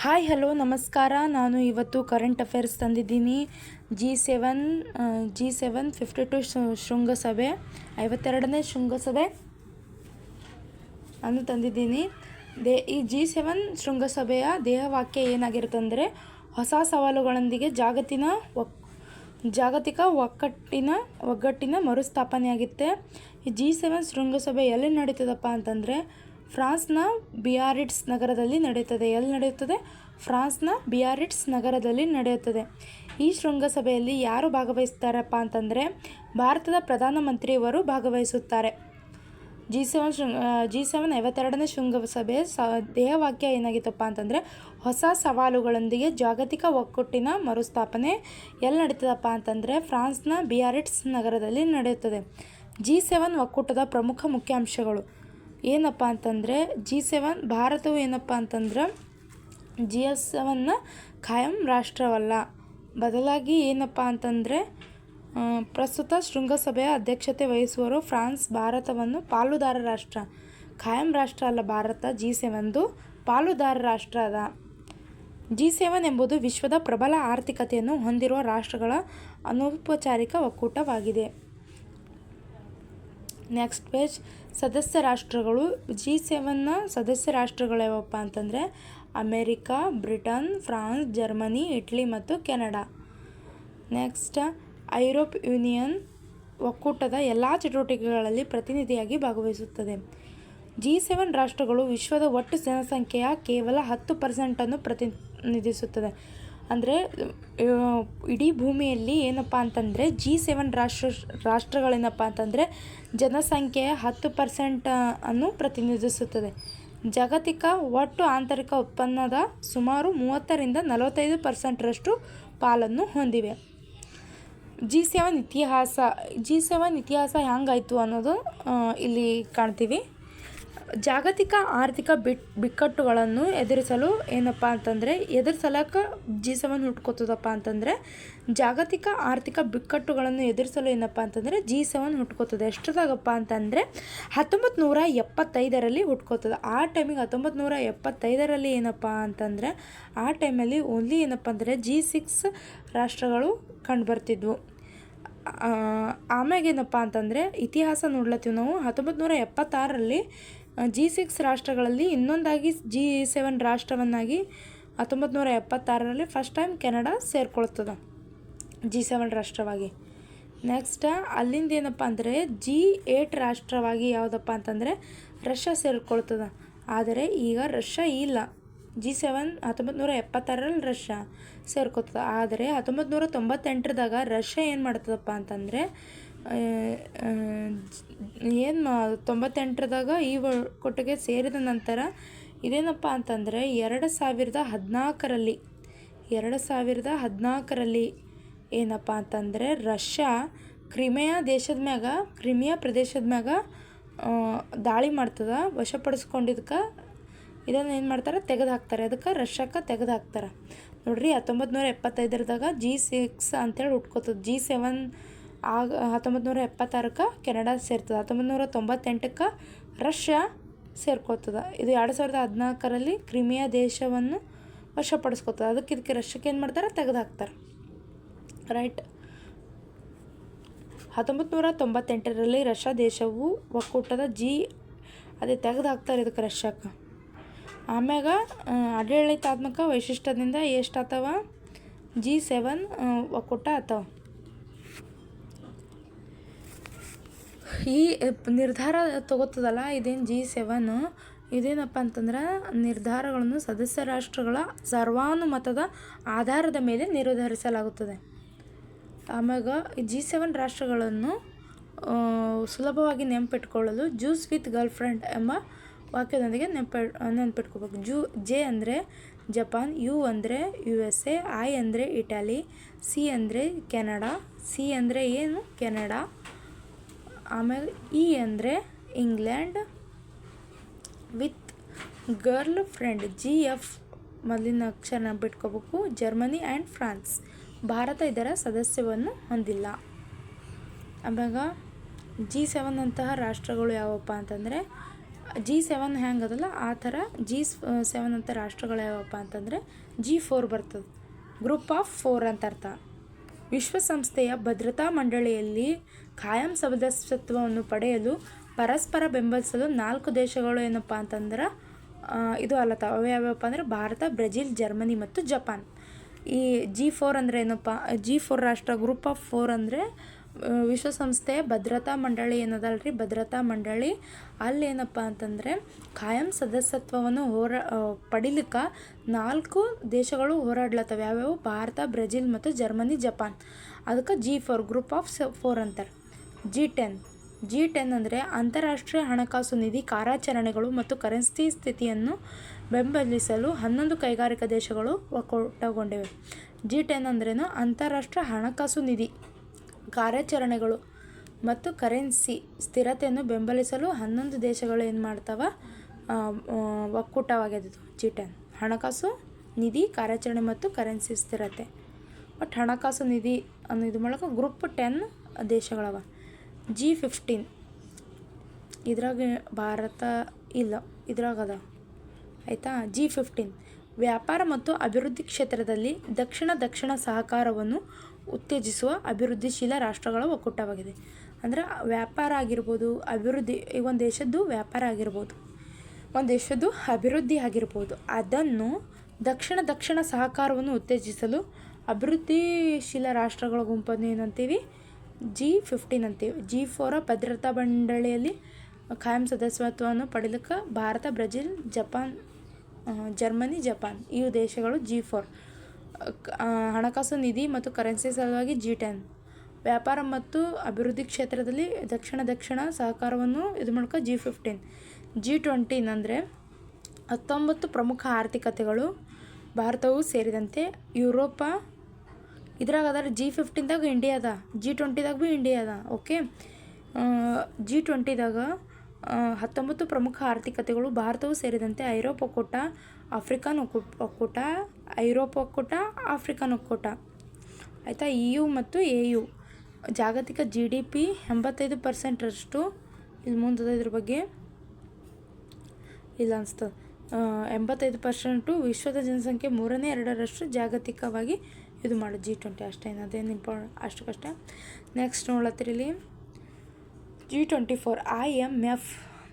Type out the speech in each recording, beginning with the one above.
Hi hello ನಮಸ್ಕಾರ. ನಾನು ಇವತ್ತು ಕರೆಂಟ್ ಅಫೇರ್ಸ್ ತಂದಿದ್ದೀನಿ. G7 52 ಶೃಂಗಸಭೆ 52ನೇ ಶೃಂಗಸಭೆ ಅನ್ನು ತಂದಿದ್ದೀನಿ. ಈ G7 ಶೃಂಗಸಭೆಯ ದೇಹವಾಕ್ಯ ಏನಾಗಿರುತ್ತೆ ಅಂದರೆ, ಹೊಸ ಸವಾಲುಗಳೊಂದಿಗೆ ಜಾಗತಿಕ ಒಗ್ಗಟ್ಟಿನ ಮರುಸ್ಥಾಪನೆಯಾಗುತ್ತೆ. ಈ G7 ಶೃಂಗಸಭೆ ಎಲ್ಲಿ ನಡೀತದಪ್ಪ ಅಂತಂದರೆ, ಫ್ರಾನ್ಸ್ನ ಬಿಯಾರಿಟ್ಸ್ ನಗರದಲ್ಲಿ ನಡೆಯುತ್ತದೆ. ಎಲ್ಲಿ ನಡೆಯುತ್ತದೆ? ಫ್ರಾನ್ಸ್ನ ಬಿಯಾರಿಟ್ಸ್ ನಗರದಲ್ಲಿ ನಡೆಯುತ್ತದೆ. ಈ ಶೃಂಗಸಭೆಯಲ್ಲಿ ಯಾರು ಭಾಗವಹಿಸ್ತಾರಪ್ಪ ಅಂತಂದರೆ, ಭಾರತದ ಪ್ರಧಾನಮಂತ್ರಿಯವರು ಭಾಗವಹಿಸುತ್ತಾರೆ. G7 52ನೇ ಶೃಂಗಸಭೆ ದೇಹವಾಕ್ಯ ಏನಾಗಿತ್ತಪ್ಪ ಅಂತಂದರೆ, ಹೊಸ ಸವಾಲುಗಳೊಂದಿಗೆ ಜಾಗತಿಕ ಒಗ್ಗಟ್ಟಿನ ಮರುಸ್ಥಾಪನೆ. ಎಲ್ಲಿ ನಡೀತದಪ್ಪ ಅಂತಂದರೆ, ಫ್ರಾನ್ಸ್ನ ಬಿಯಾರಿಟ್ಸ್ ನಗರದಲ್ಲಿ ನಡೆಯುತ್ತದೆ. G7 ಒಕ್ಕೂಟದ ಪ್ರಮುಖ ಮುಖ್ಯಾಂಶಗಳು ಏನಪ್ಪ ಅಂತಂದರೆ, G7 ಭಾರತವು ಏನಪ್ಪ ಅಂತಂದ್ರೆ G7ನ ಖಾಯಂ ರಾಷ್ಟ್ರವಲ್ಲ, ಬದಲಾಗಿ ಏನಪ್ಪ ಅಂತಂದರೆ ಪ್ರಸ್ತುತ ಶೃಂಗಸಭೆಯ ಅಧ್ಯಕ್ಷತೆ ವಹಿಸುವರು ಫ್ರಾನ್ಸ್. ಭಾರತವನ್ನು ಪಾಲುದಾರ ರಾಷ್ಟ್ರ, ಖಾಯಂ ರಾಷ್ಟ್ರ ಅಲ್ಲ ಭಾರತ. G7 ಪಾಲುದಾರ ರಾಷ್ಟ್ರ ಅದ. G7 ಎಂಬುದು ವಿಶ್ವದ ಪ್ರಬಲ ಆರ್ಥಿಕತೆಯನ್ನು ಹೊಂದಿರುವ ರಾಷ್ಟ್ರಗಳ ಅನೌಪಚಾರಿಕ ಒಕ್ಕೂಟವಾಗಿದೆ. ನೆಕ್ಸ್ಟ್ ಪೇಜ್, ಸದಸ್ಯ ರಾಷ್ಟ್ರಗಳು. G7ನ ಸದಸ್ಯ ರಾಷ್ಟ್ರಗಳು ಯಾವಪ್ಪ ಅಂತಂದರೆ, America, Britain, France, Germany, Italy ಮತ್ತು ಕೆನಡಾ. ನೆಕ್ಸ್ಟ್, ಐರೋಪ್ ಯೂನಿಯನ್ ಒಕ್ಕೂಟದ ಎಲ್ಲ ಚಟುವಟಿಕೆಗಳಲ್ಲಿ ಪ್ರತಿನಿಧಿಯಾಗಿ ಭಾಗವಹಿಸುತ್ತದೆ. G7 ರಾಷ್ಟ್ರಗಳು ವಿಶ್ವದ ಒಟ್ಟು ಜನಸಂಖ್ಯೆಯ ಕೇವಲ 10% ಪ್ರತಿನಿಧಿಸುತ್ತದೆ. ಅಂದರೆ ಇಡೀ ಭೂಮಿಯಲ್ಲಿ ಏನಪ್ಪ ಅಂತಂದರೆ G7 ರಾಷ್ಟ್ರಗಳೇನಪ್ಪ ಅಂತಂದರೆ ಜನಸಂಖ್ಯೆಯ 10% ಅನ್ನು ಪ್ರತಿನಿಧಿಸುತ್ತದೆ. ಜಾಗತಿಕ ಒಟ್ಟು ಆಂತರಿಕ ಉತ್ಪನ್ನದ ಸುಮಾರು 30-45% ಪಾಲನ್ನು ಹೊಂದಿವೆ. G7 ಇತಿಹಾಸ ಹೆಂಗಾಯಿತು ಅನ್ನೋದು ಇಲ್ಲಿ ಕಾಣ್ತೀವಿ. ಜಾಗತಿಕ ಆರ್ಥಿಕ ಬಿಕ್ಕಟ್ಟುಗಳನ್ನು ಎದುರಿಸಲಕ್ಕೆ G7 ಹುಟ್ಕೋತದಪ್ಪ ಅಂತಂದರೆ, ಜಾಗತಿಕ ಆರ್ಥಿಕ ಬಿಕ್ಕಟ್ಟುಗಳನ್ನು ಎದುರಿಸಲು ಏನಪ್ಪ ಅಂತಂದರೆ G7 ಹುಟ್ಕೋತದೆ. ಎಷ್ಟದಾಗಪ್ಪ ಅಂತಂದರೆ 1975ರಲ್ಲಿ ಹುಟ್ಕೋತದೆ. ಆ ಟೈಮಿಗೆ 1975ರಲ್ಲಿ ಏನಪ್ಪ ಅಂತಂದರೆ, ಆ ಟೈಮಲ್ಲಿ ಓನ್ಲಿ ಏನಪ್ಪ ಅಂದರೆ G6 ರಾಷ್ಟ್ರಗಳು ಕಂಡುಬರ್ತಿದ್ವು. ಆಮ್ಯಾಗ ಏನಪ್ಪ ಅಂತಂದರೆ ಇತಿಹಾಸ ನೋಡ್ಲತ್ತೀವಿ ನಾವು. 1976ರಲ್ಲಿ G6 ರಾಷ್ಟ್ರಗಳಲ್ಲಿ ಇನ್ನೊಂದಾಗಿ G7 ರಾಷ್ಟ್ರವನ್ನಾಗಿ 1976ರಲ್ಲಿ ಫಸ್ಟ್ ಟೈಮ್ ಕೆನಡಾ ಸೇರ್ಕೊಳ್ತದೆ G7 ರಾಷ್ಟ್ರವಾಗಿ. ನೆಕ್ಸ್ಟ್ ಅಲ್ಲಿಂದ ಏನಪ್ಪ ಅಂದರೆ G8 ರಾಷ್ಟ್ರವಾಗಿ ಯಾವುದಪ್ಪ ಅಂತಂದರೆ ರಷ್ಯಾ ಸೇರ್ಕೊಳ್ತದೆ. ಆದರೆ ಈಗ ರಷ್ಯಾ ಇಲ್ಲ. G7 1976ರಲ್ಲಿ Russia ಸೇರ್ಕೊತದ. ಆದರೆ 1998ದಾಗ ರಷ್ಯಾ ಏನು ಮಾಡ್ತದಪ್ಪ ಅಂತಂದರೆ 98ದಾಗ ಈ ಒಕ್ಕೂಟಕ್ಕೆ ಸೇರಿದ ನಂತರ ಇದೇನಪ್ಪ ಅಂತಂದರೆ 2014ರಲ್ಲಿ ಏನಪ್ಪ ಅಂತಂದರೆ ರಷ್ಯಾ ಕ್ರಿಮಿಯಾ ಪ್ರದೇಶದ ಮ್ಯಾಗ ದಾಳಿ ಮಾಡ್ತದ. ವಶಪಡಿಸ್ಕೊಂಡಿದ್ದಕ್ಕೆ ಇದನ್ನು ಏನು ಮಾಡ್ತಾರೆ, ತೆಗೆದು ಹಾಕ್ತಾರೆ. ಅದಕ್ಕೆ ರಷ್ಯಾಕ್ಕೆ ತೆಗೆದು ಹಾಕ್ತಾರೆ. ನೋಡ್ರಿ, 1975ದಾಗ G6 ಅಂತೇಳಿ ಹುಟ್ಕೋತದೆ. G7 ಆಗ 1976ಕ್ಕೆ ಕೆನಡಾ ಸೇರ್ತದೆ. 1998ಕ್ಕೆ ರಷ್ಯಾ ಸೇರ್ಕೋತದೆ. ಇದು 2014ರಲ್ಲಿ ಕ್ರಿಮಿಯಾ ದೇಶವನ್ನು ವಶಪಡಿಸ್ಕೋತದೆ. ಇದಕ್ಕೆ ರಷ್ಯಾಕ್ಕೆ ಏನು ಮಾಡ್ತಾರೆ, ತೆಗೆದು ಹಾಕ್ತಾರೆ. ರೈಟ್. 1998ರಲ್ಲಿ ರಷ್ಯಾ ದೇಶವು ಒಕ್ಕೂಟದ ಅದೇ ತೆಗೆದು ಹಾಕ್ತಾರೆ ಇದಕ್ಕೆ ರಷ್ಯಾಕ್ಕೆ. ಆಮ್ಯಾಗ ಆಡಳಿತಾತ್ಮಕ ವೈಶಿಷ್ಟ್ಯದಿಂದ ಎಷ್ಟಾಗ್ತವ G7 ಒಕ್ಕೂಟ ಆಗ್ತಾವ. ಈ ನಿರ್ಧಾರ ತಗೋತದಲ್ಲ ಇದೇನು G7 ಇದೇನಪ್ಪ ಅಂತಂದ್ರೆ ನಿರ್ಧಾರಗಳನ್ನು ಸದಸ್ಯ ರಾಷ್ಟ್ರಗಳ ಸರ್ವಾನುಮತದ ಆಧಾರದ ಮೇಲೆ ನಿರ್ಧರಿಸಲಾಗುತ್ತದೆ. ಆಮ್ಯಾಗ G7 ರಾಷ್ಟ್ರಗಳನ್ನು ಸುಲಭವಾಗಿ ನೆನಪಿಟ್ಕೊಳ್ಳಲು ಜ್ಯೂಸ್ ವಿತ್ ಗರ್ಲ್ಫ್ರೆಂಡ್ ಎಂಬ ವಾಕ್ಯದೊಂದಿಗೆ ನೆನಪಿಟ್ಕೋಬೇಕು. J ಅಂದರೆ ಜಪಾನ್, U ಅಂದರೆ USA, I ಅಂದರೆ ಇಟಲಿ, C ಅಂದರೆ ಕೆನಡಾ. C ಅಂದರೆ ಏನು, ಕೆನಡಾ. ಆಮೇಲೆ E ಅಂದರೆ England with girl friend. GF ಮೊದಲಿನ ಅಕ್ಷರ ನೆನಪಿಟ್ಕೋಬೇಕು, ಜರ್ಮನಿ ಆ್ಯಂಡ್ ಫ್ರಾನ್ಸ್. ಭಾರತ ಇದರ ಸದಸ್ಯವನ್ನು ಹೊಂದಿಲ್ಲ. ಆಮ್ಯಾಗ G7 ಅಂತಹ ರಾಷ್ಟ್ರಗಳು ಯಾವಪ್ಪ ಅಂತಂದರೆ G7 ಹೆಂಗದಲ್ಲ ಆ ಥರ G7 ಅಂತ ರಾಷ್ಟ್ರಗಳು ಯಾವಪ್ಪ ಅಂತಂದರೆ G4 ಬರ್ತದೆ. ಗ್ರೂಪ್ ಆಫ್ 4 ಅಂತ ಅರ್ಥ. ವಿಶ್ವಸಂಸ್ಥೆಯ ಭದ್ರತಾ ಮಂಡಳಿಯಲ್ಲಿ ಖಾಯಂ ಸದಸ್ಯತ್ವವನ್ನು ಪಡೆಯಲು ಪರಸ್ಪರ ಬೆಂಬಲಿಸಲು 4 ದೇಶಗಳು ಏನಪ್ಪ ಅಂತಂದ್ರೆ ಇದು ಅಲ್ಲತ್ತ ಅವು ಯಾವ್ಯಾವಪ್ಪ ಅಂದರೆ ಭಾರತ, ಬ್ರೆಜಿಲ್, ಜರ್ಮನಿ ಮತ್ತು ಜಪಾನ್. ಈ G4 ಅಂದರೆ ಏನಪ್ಪ, G4 ರಾಷ್ಟ್ರ ಗ್ರೂಪ್ ಆಫ್ 4 ಅಂದರೆ ವಿಶ್ವಸಂಸ್ಥೆಯ ಭದ್ರತಾ ಮಂಡಳಿ ಏನದಲ್ರಿ, ಭದ್ರತಾ ಮಂಡಳಿ ಅಲ್ಲೇನಪ್ಪ ಅಂತಂದರೆ ಖಾಯಂ ಸದಸ್ಯತ್ವವನ್ನು ಪಡಿಲಿಕ್ಕೆ 4 ದೇಶಗಳು ಹೋರಾಡ್ಲತ್ತವೆ. ಯಾವ್ಯಾವು? ಭಾರತ, ಬ್ರೆಜಿಲ್ ಮತ್ತು ಜರ್ಮನಿ, ಜಪಾನ್. ಅದಕ್ಕೆ G4 ಗ್ರೂಪ್ ಆಫ್ 4 ಅಂತಾರೆ. G10 ಅಂದರೆ ಅಂತಾರಾಷ್ಟ್ರೀಯ ಹಣಕಾಸು ನಿಧಿ ಕಾರ್ಯಾಚರಣೆಗಳು ಮತ್ತು ಕರೆನ್ಸಿ ಸ್ಥಿತಿಯನ್ನು ಬೆಂಬಲಿಸಲು 11 ಕೈಗಾರಿಕಾ ದೇಶಗಳು ಒಕ್ಕೂಟಗೊಂಡಿವೆ. G10 ಅಂದ್ರೇನು? ಅಂತಾರಾಷ್ಟ್ರೀಯ ಹಣಕಾಸು ನಿಧಿ ಕಾರ್ಯಾಚರಣೆಗಳು ಮತ್ತು ಕರೆನ್ಸಿ ಸ್ಥಿರತೆಯನ್ನು ಬೆಂಬಲಿಸಲು 11 ದೇಶಗಳು ಏನು ಮಾಡ್ತಾವ? ಒಕ್ಕೂಟವಾಗಿದೆ G10. ಹಣಕಾಸು ನಿಧಿ ಕಾರ್ಯಾಚರಣೆ ಮತ್ತು ಕರೆನ್ಸಿ ಸ್ಥಿರತೆ. ಬಟ್ ಹಣಕಾಸು ನಿಧಿ ಅನ್ನೋದು ಮೂಲಕ ಗ್ರೂಪ್ 10 ದೇಶಗಳವ. G15 ಇದ್ರಾಗ ಭಾರತ ಇಲ್ಲ, ಇದ್ರಾಗದ ಆಯಿತಾ. G15 ವ್ಯಾಪಾರ ಮತ್ತು ಅಭಿವೃದ್ಧಿ ಕ್ಷೇತ್ರದಲ್ಲಿ ದಕ್ಷಿಣ ಸಹಕಾರವನ್ನು ಉತ್ತೇಜಿಸುವ ಅಭಿವೃದ್ಧಿಶೀಲ ರಾಷ್ಟ್ರಗಳ ಒಕ್ಕೂಟವಾಗಿದೆ. ಅಂದರೆ ವ್ಯಾಪಾರ ಆಗಿರ್ಬೋದು, ಅಭಿವೃದ್ಧಿ, ಈಗ ಒಂದು ದೇಶದ್ದು ವ್ಯಾಪಾರ ಆಗಿರ್ಬೋದು, ಒಂದು ದೇಶದ್ದು ಅಭಿವೃದ್ಧಿ ಆಗಿರ್ಬೋದು, ಅದನ್ನು ದಕ್ಷಿಣ ಸಹಕಾರವನ್ನು ಉತ್ತೇಜಿಸಲು ಅಭಿವೃದ್ಧಿಶೀಲ ರಾಷ್ಟ್ರಗಳ ಗುಂಪನ್ನು ಏನಂತೀವಿ? G15 ಅಂತೀವಿ. G4 ಭದ್ರತಾ ಮಂಡಳಿಯಲ್ಲಿ ಖಾಯಂ ಸದಸ್ಯತ್ವವನ್ನು ಪಡೆಯಲಿಕ್ಕೆ ಭಾರತ, ಬ್ರೆಜಿಲ್, ಜರ್ಮನಿ, ಜಪಾನ್ ಇವು ದೇಶಗಳು G4. ಹಣಕಾಸು ನಿಧಿ ಮತ್ತು ಕರೆನ್ಸಿ ಸಲುವಾಗಿ G10. ವ್ಯಾಪಾರ ಮತ್ತು ಅಭಿವೃದ್ಧಿ ಕ್ಷೇತ್ರದಲ್ಲಿ ದಕ್ಷಿಣ ಸಹಕಾರವನ್ನು ಇದು ಮೂಲಕ G15. G20 ಅಂದರೆ 19 ಪ್ರಮುಖ ಆರ್ಥಿಕತೆಗಳು ಭಾರತವು ಸೇರಿದಂತೆ ಯುರೋಪ. ಇದ್ರಾಗ ಅದರ G15ದಾಗ ಇಂಡಿಯಾ ಅದ, G20ದಾಗ ಭೀ ಇಂಡಿಯಾ ಅದ. ಓಕೆ. G20ದಾಗ 19 ಪ್ರಮುಖ ಆರ್ಥಿಕತೆಗಳು ಭಾರತವು ಸೇರಿದಂತೆ ಐರೋಪ ಒಕ್ಕೂಟ, ಆಫ್ರಿಕನ್ ಒಕ್ಕೂಟ, ಐರೋಪ ಒಕ್ಕೂಟ, ಆಫ್ರಿಕನ್ ಒಕ್ಕೂಟ ಆಯಿತಾ. EU ಮತ್ತು AU. ಜಾಗತಿಕ GDP 85%ರಷ್ಟು ಇಲ್ಲಿ ಮುಂದೆ ಇದ್ರ ಬಗ್ಗೆ ಇಲ್ಲ ಅನಿಸ್ತದೆ. 85% ವಿಶ್ವದ ಜನಸಂಖ್ಯೆ 2/3 ಜಾಗತಿಕವಾಗಿ ಇದು ಮಾಡೋದು G20 ಅಷ್ಟೇ. ಅದೇನು ಅಷ್ಟು ಕಷ್ಟ. ನೆಕ್ಸ್ಟ್ ನೋಡ್ಲತ್ತಿರಲಿ G24 IMF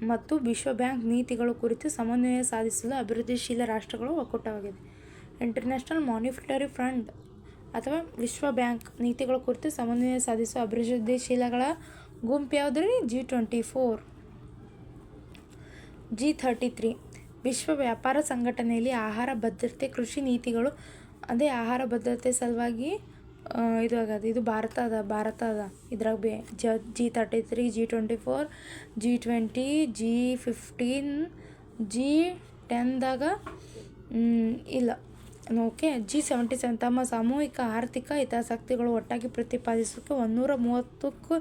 ಮತ್ತು ವಿಶ್ವ ಬ್ಯಾಂಕ್ ನೀತಿಗಳ ಕುರಿತು ಸಮನ್ವಯ ಸಾಧಿಸಲು ಅಭಿವೃದ್ಧಿಶೀಲ ರಾಷ್ಟ್ರಗಳು ಒಕ್ಕೂಟವಾಗಿದೆ. ಇಂಟರ್ನ್ಯಾಷನಲ್ ಮಾನಿಟರಿ ಫಂಡ್ ಅಥವಾ ವಿಶ್ವ ಬ್ಯಾಂಕ್ ನೀತಿಗಳ ಕುರಿತು ಸಮನ್ವಯ ಸಾಧಿಸುವ ಅಭಿವೃದ್ಧಿಶೀಲಗಳ ಗುಂಪು ಯಾವುದ್ರಿ? G24. G33 ವಿಶ್ವ ವ್ಯಾಪಾರ ಸಂಘಟನೆಯಲ್ಲಿ ಆಹಾರ ಭದ್ರತೆ, ಕೃಷಿ ನೀತಿಗಳು ಅದೇ ಆಹಾರ ಭದ್ರತೆ ಸಲುವಾಗಿ ಇದು ಆಗದು. ಇದು ಭಾರತ ಅದ ಇದ್ರಾಗ G33, G24, G20, G15, G10ದಾಗ ಇಲ್ಲ. ಓಕೆ. G77 ತಮ್ಮ ಸಾಮೂಹಿಕ ಆರ್ಥಿಕ ಹಿತಾಸಕ್ತಿಗಳು ಒಟ್ಟಾಗಿ ಪ್ರತಿಪಾದಿಸೋಕ್ಕೆ 130ಕ್ಕೂ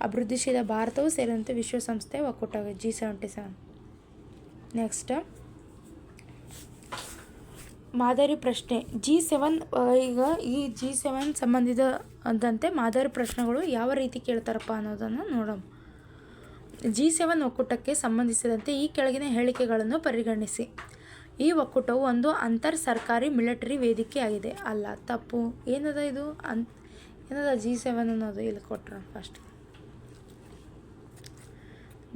ಅಭಿವೃದ್ಧಿಶೀಲ ಭಾರತವು ಸೇರಿದಂತೆ ವಿಶ್ವಸಂಸ್ಥೆ ಒಕ್ಕೂಟವಾಗಿದೆ G77. ನೆಕ್ಸ್ಟ್ ಮಾದರಿ ಪ್ರಶ್ನೆ G7. ಈಗ ಈ G7 ಸಂಬಂಧಿಸಿದಂತೆ ಮಾದರಿ ಪ್ರಶ್ನೆಗಳು ಯಾವ ರೀತಿ ಕೇಳ್ತಾರಪ್ಪ ಅನ್ನೋದನ್ನು ನೋಡೋಣ. G7 ಒಕ್ಕೂಟಕ್ಕೆ ಸಂಬಂಧಿಸಿದಂತೆ ಈ ಕೆಳಗಿನ ಹೇಳಿಕೆಗಳನ್ನು ಪರಿಗಣಿಸಿ. ಈ ಒಕ್ಕೂಟವು ಒಂದು ಅಂತರ್ ಸರ್ಕಾರಿ ಮಿಲಿಟರಿ ವೇದಿಕೆಯಾಗಿದೆ. ಅಲ್ಲ, ತಪ್ಪು. ಏನದ ಇದು? ಏನದ G7 ಅನ್ನೋದು? ಇಲ್ಲಿ ಕೊಟ್ರ ಫಸ್ಟ್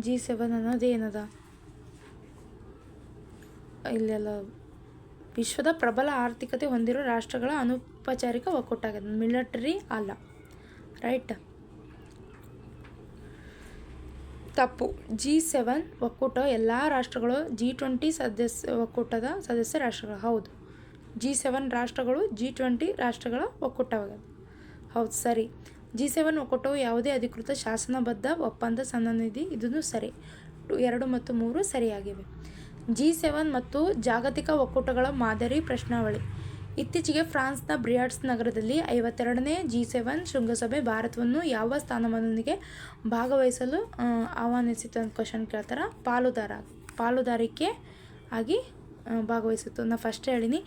G7 ಅನ್ನೋದು ಏನದ? ಇಲ್ಲೆಲ್ಲ ವಿಶ್ವದ ಪ್ರಬಲ ಆರ್ಥಿಕತೆ ಹೊಂದಿರೋ ರಾಷ್ಟ್ರಗಳ ಅನೌಪಚಾರಿಕ ಒಕ್ಕೂಟ ಆಗಿದೆ, ಮಿಲಿಟರಿ ಅಲ್ಲ. ರೈಟ್. ತಪ್ಪು. G7 ಒಕ್ಕೂಟ ಎಲ್ಲ ರಾಷ್ಟ್ರಗಳು G20 ಒಕ್ಕೂಟದ ಸದಸ್ಯ ರಾಷ್ಟ್ರಗಳು. ಹೌದು. G7 ರಾಷ್ಟ್ರಗಳು G20 ರಾಷ್ಟ್ರಗಳ ಒಕ್ಕೂಟವಾಗಿದೆ. ಹೌದು, ಸರಿ. G7 ಒಕ್ಕೂಟವು ಯಾವುದೇ ಅಧಿಕೃತ ಶಾಸನಬದ್ಧ ಒಪ್ಪಂದ ಸನ್ನದ್ಧತೆ. ಇದನ್ನು ಸರಿ. 2 ಮತ್ತು 3 ಸರಿಯಾಗಿವೆ. G7 ಮತ್ತು ಜಾಗತಿಕ ಒಕ್ಕೂಟಗಳ ಮಾದರಿ ಪ್ರಶ್ನಾವಳಿ. ಇತ್ತೀಚೆಗೆ ಫ್ರಾನ್ಸ್ನ ಬ್ರಿಯಾಟ್ಸ್ ನಗರದಲ್ಲಿ 52ನೇ G7 ಶೃಂಗಸಭೆ ಭಾರತವನ್ನು ಯಾವ ಸ್ಥಾನಮಾನದೊಂದಿಗೆ ಭಾಗವಹಿಸಲು ಆಹ್ವಾನಿಸಿತು ಅಂತ ಕ್ವಶನ್ ಕೇಳ್ತಾರೆ. ಪಾಲುದಾರಿಕೆ ಆಗಿ ಭಾಗವಹಿಸಿತು. ನಾನು ಫಸ್ಟ್ ಹೇಳಿನಿ.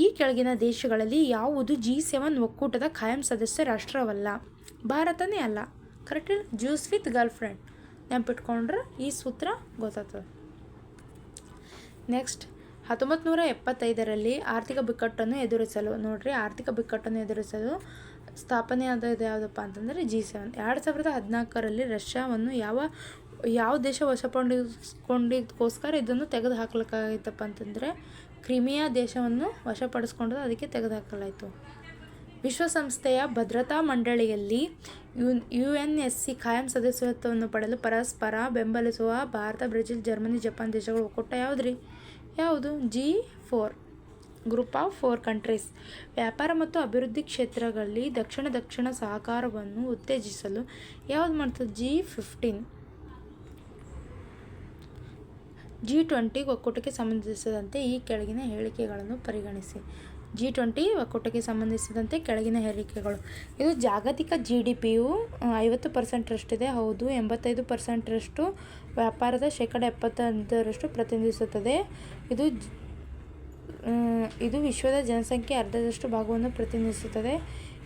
ಈ ಕೆಳಗಿನ ದೇಶಗಳಲ್ಲಿ ಯಾವುದು G7 ಒಕ್ಕೂಟದ ಖಾಯಂ ಸದಸ್ಯ ರಾಷ್ಟ್ರವಲ್ಲ? ಭಾರತನೇ ಅಲ್ಲ. Correct. Juice with girlfriend ನೆನಪಿಟ್ಕೊಂಡ್ರೆ ಈ ಸೂತ್ರ ಗೊತ್ತಾಗ್ತದೆ. ನೆಕ್ಸ್ಟ್ 1975ರಲ್ಲಿ ಆರ್ಥಿಕ ಬಿಕ್ಕಟ್ಟನ್ನು ಎದುರಿಸಲು ಆರ್ಥಿಕ ಬಿಕ್ಕಟ್ಟನ್ನು ಎದುರಿಸಲು ಸ್ಥಾಪನೆಯಾದದ್ದು ಯಾವುದಪ್ಪ ಅಂತಂದರೆ G7. 2014ರಲ್ಲಿ ರಷ್ಯಾವನ್ನು ಯಾವ ದೇಶ ವಶಪಡಿಸ್ಕೊಂಡಿದ್ದಕ್ಕೋಸ್ಕರ ಇದನ್ನು ತೆಗೆದು ಹಾಕಲಿಕ್ಕಾಗಿತ್ತಪ್ಪ ಅಂತಂದರೆ ಕ್ರಿಮಿಯಾ ದೇಶವನ್ನು ವಶಪಡಿಸ್ಕೊಂಡು ಅದಕ್ಕೆ ತೆಗೆದುಹಾಕಲಾಯಿತು. ವಿಶ್ವಸಂಸ್ಥೆಯ ಭದ್ರತಾ ಮಂಡಳಿಯಲ್ಲಿ UNSC ಕಾಯಂ ಸದಸ್ಯತ್ವವನ್ನು ಪಡೆಯಲು ಪರಸ್ಪರ ಬೆಂಬಲಿಸುವ ಭಾರತ, ಬ್ರೆಜಿಲ್, ಜರ್ಮನಿ, ಜಪಾನ್ ದೇಶಗಳ ಒಕ್ಕೂಟ ಯಾವುದು? G4 group of 4 countries. ವ್ಯಾಪಾರ ಮತ್ತು ಅಭಿವೃದ್ಧಿ ಕ್ಷೇತ್ರಗಳಲ್ಲಿ ದಕ್ಷಿಣ ಸಹಕಾರವನ್ನು ಉತ್ತೇಜಿಸಲು ಯಾವುದು ಮಾಡ್ತದೆ? G15. G20 ಒಕ್ಕೂಟಕ್ಕೆ ಸಂಬಂಧಿಸಿದಂತೆ ಈ ಕೆಳಗಿನ ಹೇಳಿಕೆಗಳನ್ನು ಪರಿಗಣಿಸಿ. G20 ಒಕ್ಕೂಟಕ್ಕೆ ಸಂಬಂಧಿಸಿದಂತೆ ಕೆಳಗಿನ ಹೇಳಿಕೆಗಳು. ಇದು ಜಾಗತಿಕ GDPಯು 50%ರಷ್ಟಿದೆ. ಹೌದು. 85%ರಷ್ಟು ವ್ಯಾಪಾರದ 75% ಪ್ರತಿನಿಧಿಸುತ್ತದೆ. ಇದು ವಿಶ್ವದ ಜನಸಂಖ್ಯೆ ಅರ್ಧದಷ್ಟು ಭಾಗವನ್ನು ಪ್ರತಿನಿಧಿಸುತ್ತದೆ.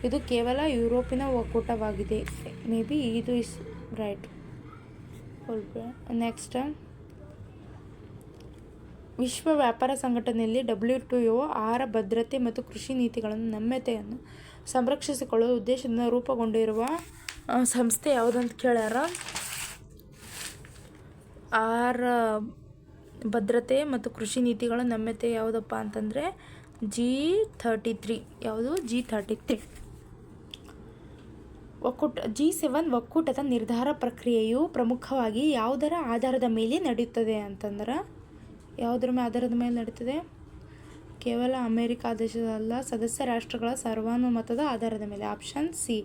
ಇದು ಕೇವಲ ಯುರೋಪಿನ ಒಕ್ಕೂಟವಾಗಿದೆ. ಮೇ ಬಿ ಇದು ಇಸ್ ರೈಟ್. ನೆಕ್ಸ್ಟ್, ವಿಶ್ವ ವ್ಯಾಪಾರ ಸಂಘಟನೆಯಲ್ಲಿ WTO ಆಹಾರ ಭದ್ರತೆ ಮತ್ತು ಕೃಷಿ ನೀತಿಗಳನ್ನು ನಮ್ಯತೆಯನ್ನು ಸಂರಕ್ಷಿಸಿಕೊಳ್ಳುವ ಉದ್ದೇಶದಿಂದ ರೂಪುಗೊಂಡಿರುವ ಸಂಸ್ಥೆ ಯಾವುದಂತ ಕೇಳ್ಯಾರ. ಆಹಾರ ಭದ್ರತೆ ಮತ್ತು ಕೃಷಿ ನೀತಿಗಳ ನಮ್ಯತೆ ಯಾವುದಪ್ಪ ಅಂತಂದರೆ G33. ಯಾವುದು? G33. G7 ಒಕ್ಕೂಟದ ನಿರ್ಧಾರ ಪ್ರಕ್ರಿಯೆಯು ಪ್ರಮುಖವಾಗಿ ಯಾವುದರ ಆಧಾರದ ಮೇಲೆ ನಡೆಯುತ್ತದೆ ಅಂತಂದ್ರೆ ಯಾವುದರ ಆಧಾರದ ಮೇಲೆ ನಡೀತದೆ? ಕೇವಲ ಅಮೆರಿಕ ದೇಶದಲ್ಲ, ಸದಸ್ಯ ರಾಷ್ಟ್ರಗಳ ಸರ್ವಾನುಮತದ ಆಧಾರದ ಮೇಲೆ. ಆಪ್ಷನ್ ಸಿ,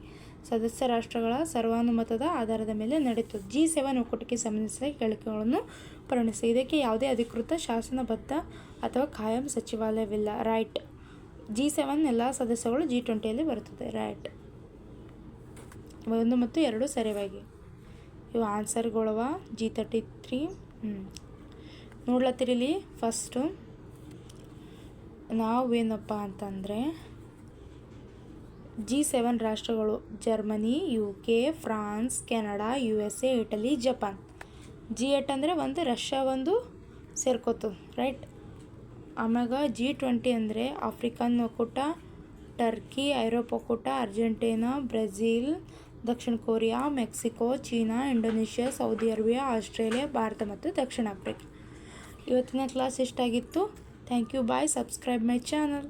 ಸದಸ್ಯ ರಾಷ್ಟ್ರಗಳ ಸರ್ವಾನುಮತದ ಆಧಾರದ ಮೇಲೆ ನಡೆಯುತ್ತದೆ. G7 ಒಕ್ಕೂಟಕ್ಕೆ ಸಂಬಂಧಿಸಿದ ಹೇಳಿಕೆಗಳನ್ನು ಪರಿಗಣಿಸಿ. ಇದಕ್ಕೆ ಯಾವುದೇ ಅಧಿಕೃತ ಶಾಸನಬದ್ಧ ಅಥವಾ ಕಾಯಂ ಸಚಿವಾಲಯವಿಲ್ಲ. ರೈಟ್. G7 ಎಲ್ಲ ಸದಸ್ಯಗಳು G20ಯಲ್ಲಿ ಬರುತ್ತದೆ. ರೈಟ್. 1 ಮತ್ತು 2 ಸರಿಯಾಗಿ. ಇವು ಆನ್ಸರ್ಗಳವ. G33 ನೋಡ್ಲತ್ತಿರಲಿ. ಫಸ್ಟು ನಾವೇನಪ್ಪ ಅಂತಂದರೆ G7 ರಾಷ್ಟ್ರಗಳು Germany, UK, France, Canada, USA, Italy, Japan. G8 ಅಂದರೆ ಒಂದು ರಷ್ಯಾ ಒಂದು ಸೇರ್ಕೋತು. ರೈಟ್. ಆಮ್ಯಾಗ G20 ಅಂದರೆ ಆಫ್ರಿಕನ್ ಒಕ್ಕೂಟ, ಟರ್ಕಿ, ಐರೋಪ್ ಒಕ್ಕೂಟ, ಅರ್ಜೆಂಟೀನಾ, ಬ್ರೆಜಿಲ್, ದಕ್ಷಿಣ Korea, Mexico, China, Indonesia, Saudi Arabia, Australia, Bharat ಮತ್ತು ದಕ್ಷಿಣ ಆಫ್ರಿಕಾ. ಇವತ್ತಿನ ಕ್ಲಾಸ್ ಎಷ್ಟಾಗಿತ್ತು? Thank you. Bye. Subscribe my channel.